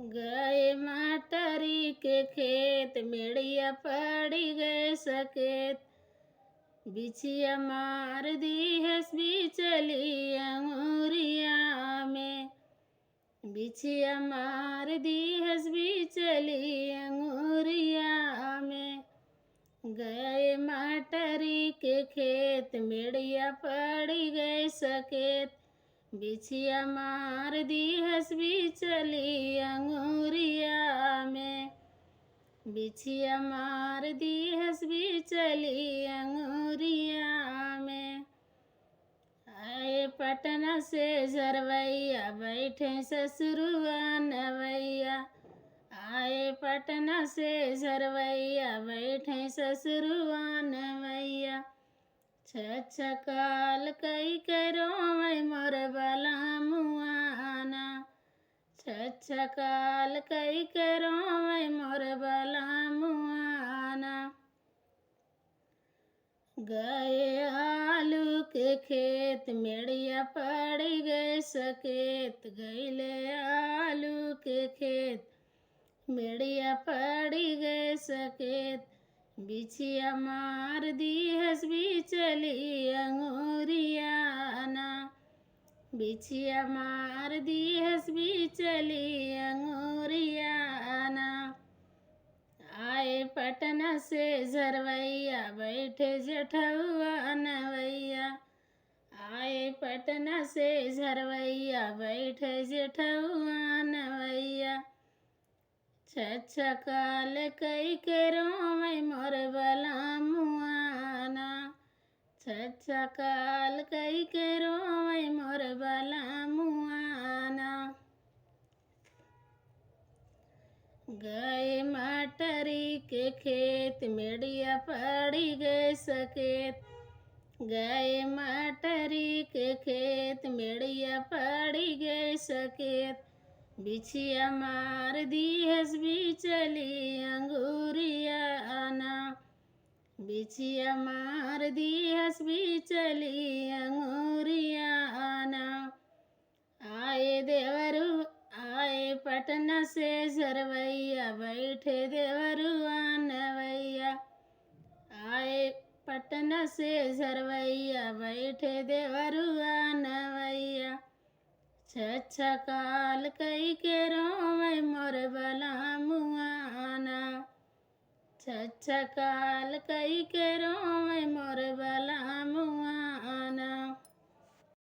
गए मटरी के खेत, मेड़िया पड़ी गए सकेत। बिछिया मार दी है बिचली अंगूरिया में। बिछिया मार दी है बिचली अंगूरिया में। गए मटरी के खेत, मेड़िया पड़ी गए सकेत। बिछिया मार दी हस बिचली अंगूरिया में। बिछिया मार दी हस बिचली अंगूरिया में। आए पटना से झरवैया, बैठे ससुरुआ नवैया। आए पटना से झरवैया, बैठे ससुरुआ नवैया। छछकाल कई करो मैं मोर बला मुआना। छछकाल कई करो मैं मोर बला मुआना। गए आलू के खेत, मेड़िया पड़ी गए सकेत। गईले आलू के खेत, मेड़िया पड़ी गए सकेत। बिछिया मार दी हस बिचली अंगूरिया ना। बिछिया मार दी हस बिचली अंगूरिया ना। आए पटना से झरवैया, बैठे जेठउआ नवैया। आए पटना से झरवैया, बैठे जेठउआ नवैया। छछकाल कई करो मैं मोर बला मुआना। छछकाल कई करो मैं मोर बला मुआना। गए मटरी के खेत, मेड़िया पड़ी गए सकेत। गए मटरी के खेत, मेड़िया पड़ी गए सकेत। बिछिया मार दी हस बिचली अंगूरिया ना। बिछिया मार दी हस बिचली अंगूरिया ना। आए देवरू आए पटना से झरवैया, बैठे देवरुआ नवैया। आए पटना से झरवैया, बैठे देवरुआ नवैया। छछकाल कई करो मैं मोर बला मुआना। छछकाल कई करो मैं मोर बला मुआना।